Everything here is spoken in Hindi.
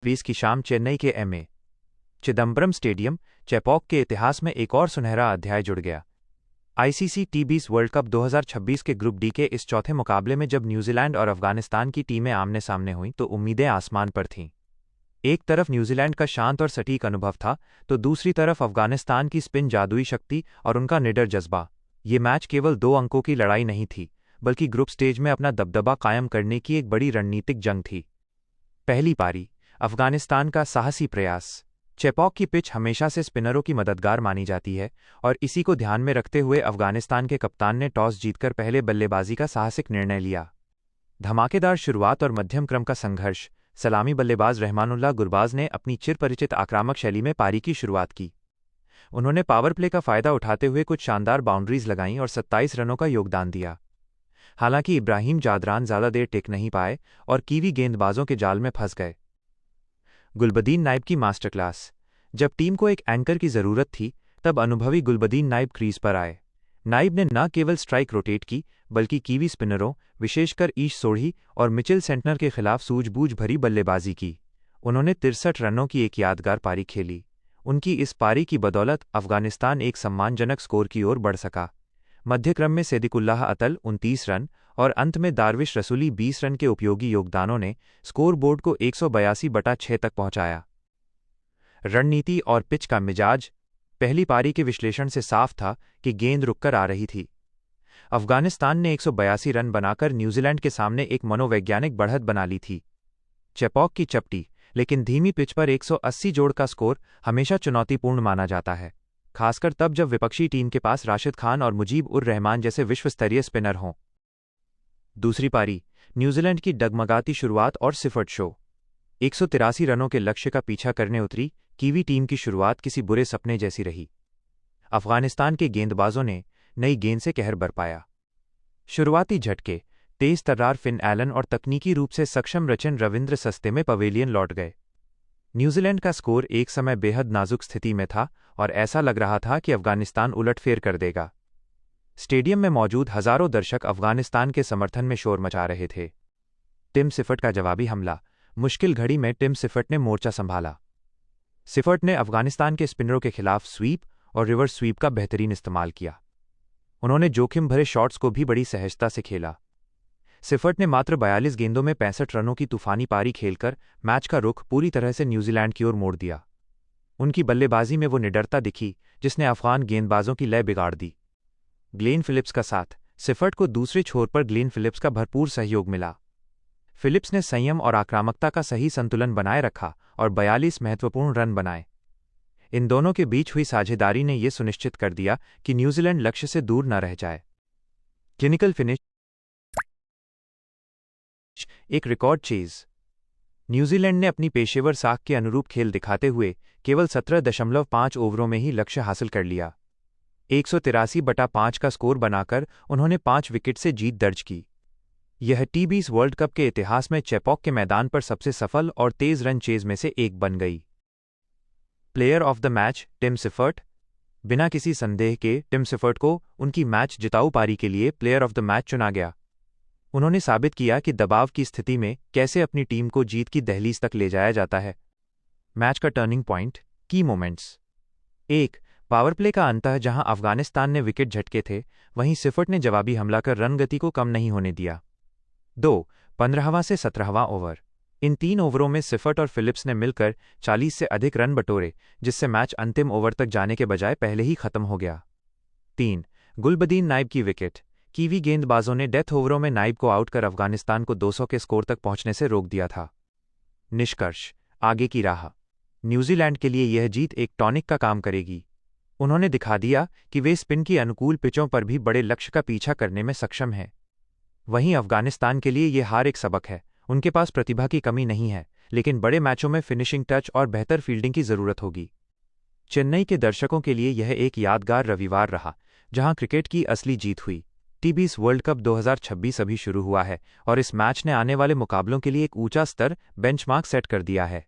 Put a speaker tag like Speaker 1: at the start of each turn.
Speaker 1: 20 की शाम चेन्नई के एम.ए. चिदम्बरम स्टेडियम, चेपॉक के इतिहास में एक और सुनहरा अध्याय जुड़ गया। आईसीसी टी20 वर्ल्ड कप 2026 के ग्रुप डी के इस चौथे मुकाबले में जब न्यूजीलैंड और अफगानिस्तान की टीमें आमने सामने हुईं तो उम्मीदें आसमान पर थीं। एक तरफ न्यूजीलैंड का शांत और सटीक अनुभव था तो दूसरी तरफ अफगानिस्तान की स्पिन जादुई शक्ति और उनका निडर जज्बा। ये मैच केवल 2 अंकों की लड़ाई नहीं थी, बल्कि ग्रुप स्टेज में अपना दबदबा कायम करने की एक बड़ी रणनीतिक जंग थी। पहली पारी, अफगानिस्तान का साहसी प्रयास। चेपॉक की पिच हमेशा से स्पिनरों की मददगार मानी जाती है और इसी को ध्यान में रखते हुए अफगानिस्तान के कप्तान ने टॉस जीतकर पहले बल्लेबाजी का साहसिक निर्णय लिया। धमाकेदार शुरुआत और मध्यम क्रम का संघर्ष। सलामी बल्लेबाज रहमानुल्लाह गुरबाज ने अपनी चिरपरिचित आक्रामक शैली में पारी की शुरुआत की। उन्होंने पावर प्ले का फायदा उठाते हुए कुछ शानदार बाउंड्रीज लगाईं और 27 रनों का योगदान दिया। हालांकि इब्राहिम जादरान ज्यादा देर टिक नहीं पाए और कीवी गेंदबाजों के जाल में फंस गए। गुलबदीन नाइब की मास्टर क्लास। जब टीम को एक एंकर की जरूरत थी तब अनुभवी गुलबदीन नाइब क्रीज पर आए। नाइब ने न केवल स्ट्राइक रोटेट की बल्कि कीवी स्पिनरों, विशेषकर ईश सोढ़ी और मिचेल सेंटनर के खिलाफ सूझबूझ भरी बल्लेबाजी की। उन्होंने 63 रनों की एक यादगार पारी खेली। उनकी इस पारी की बदौलत अफगानिस्तान एक सम्मानजनक स्कोर की ओर बढ़ सका। मध्यक्रम में सिद्दीकुल्लाह अतल 29 रन और अंत में दारविश रसूली 20 रन के उपयोगी योगदानों ने स्कोरबोर्ड को 182/6 तक पहुंचाया। रणनीति और पिच का मिजाज। पहली पारी के विश्लेषण से साफ था कि गेंद रुककर आ रही थी। अफगानिस्तान ने 182 रन बनाकर न्यूजीलैंड के सामने एक मनोवैज्ञानिक बढ़त बना ली थी। चेपॉक की चपटी लेकिन धीमी पिच पर 180 जोड़ का स्कोर हमेशा चुनौतीपूर्ण माना जाता है, खासकर तब जब विपक्षी टीम के पास राशिद खान और मुजीब उर रहमान जैसे विश्वस्तरीय स्पिनर हों। दूसरी पारी, न्यूजीलैंड की डगमगाती शुरुआत और सिफर्ट शो। 183 रनों के लक्ष्य का पीछा करने उतरी कीवी टीम की शुरुआत किसी बुरे सपने जैसी रही। अफगानिस्तान के गेंदबाजों ने नई गेंद से कहर बरपाया। शुरुआती झटके, तेज तर्रार फिन एलन और तकनीकी रूप से सक्षम रचिन रविंद्र सस्ते में पवेलियन लौट गए। न्यूजीलैंड का स्कोर एक समय बेहद नाजुक स्थिति में था और ऐसा लग रहा था कि अफगानिस्तान उलटफेर कर देगा। स्टेडियम में मौजूद हजारों दर्शक अफगानिस्तान के समर्थन में शोर मचा रहे थे। टिम सिफर्ट का जवाबी हमला। मुश्किल घड़ी में टिम सिफर्ट ने मोर्चा संभाला। सिफर्ट ने अफगानिस्तान के स्पिनरों के खिलाफ स्वीप और रिवर्स स्वीप का बेहतरीन इस्तेमाल किया। उन्होंने जोखिम भरे शॉट्स को भी बड़ी सहजता से खेला। सिफर्ट ने मात्र 42 गेंदों में 65 रनों की तूफानी पारी खेलकर मैच का रुख पूरी तरह से न्यूजीलैंड की ओर मोड़ दिया। उनकी बल्लेबाजी में वो निडरता दिखी जिसने अफगान गेंदबाजों की लय बिगाड़ दी। ग्लेन फिलिप्स का साथ। सिफर्ट को दूसरे छोर पर ग्लेन फिलिप्स का भरपूर सहयोग मिला। फिलिप्स ने संयम और आक्रामकता का सही संतुलन बनाए रखा और 42 महत्वपूर्ण रन बनाए। इन दोनों के बीच हुई साझेदारी ने यह सुनिश्चित कर दिया कि न्यूजीलैंड लक्ष्य से दूर न रह जाए। क्लिनिकल फिनिश, एक रिकॉर्ड चेज। न्यूजीलैंड ने अपनी पेशेवर साख के अनुरूप खेल दिखाते हुए केवल 17.5 ओवरों में ही लक्ष्य हासिल कर लिया। 183/5 का स्कोर बनाकर उन्होंने 5 विकेट से जीत दर्ज की। यह टी20 वर्ल्ड कप के इतिहास में चेपॉक के मैदान पर सबसे सफल और तेज रन चेज में से एक बन गई। Player of the match Tim Seifert. बिना किसी संदेह के टिम सिफर्ट को उनकी मैच जिताऊ पारी के लिए प्लेयर ऑफ द मैच चुना गया। उन्होंने साबित किया कि दबाव की स्थिति में कैसे अपनी टीम को जीत की दहलीज तक ले जाया जाता है। मैच का टर्निंग पॉइंट, की मोमेंट्स। 1. पावर प्ले का अंत जहां अफगानिस्तान ने विकेट झटके थे, वहीं सिफर्ट ने जवाबी हमला कर रन गति को कम नहीं होने दिया। 2. 15वां से 17वां ओवर। इन 3 ओवरों में सिफर्ट और फिलिप्स ने मिलकर 40 से अधिक रन बटोरे, जिससे मैच अंतिम ओवर तक जाने के बजाय पहले ही खत्म हो गया। 3. गुलबदीन नाइब की विकेट। कीवी गेंदबाजों ने डेथ ओवरों में नाइब को आउट कर अफगानिस्तान को 200 के स्कोर तक पहुंचने से रोक दिया था। निष्कर्ष, आगे की राह। न्यूजीलैंड के लिए यह जीत एक टॉनिक का काम करेगी। उन्होंने दिखा दिया कि वे स्पिन की अनुकूल पिचों पर भी बड़े लक्ष्य का पीछा करने में सक्षम हैं। वहीं अफगानिस्तान के लिए यह हार एक सबक है। उनके पास प्रतिभा की कमी नहीं है, लेकिन बड़े मैचों में फिनिशिंग टच और बेहतर फील्डिंग की जरूरत होगी। चेन्नई के दर्शकों के लिए यह एक यादगार रविवार रहा, जहां क्रिकेट की असली जीत हुई। टी20 वर्ल्ड कप 2026 अभी शुरू हुआ है और इस मैच ने आने वाले मुकाबलों के लिए एक ऊंचा स्तर, बेंचमार्क सेट कर दिया है।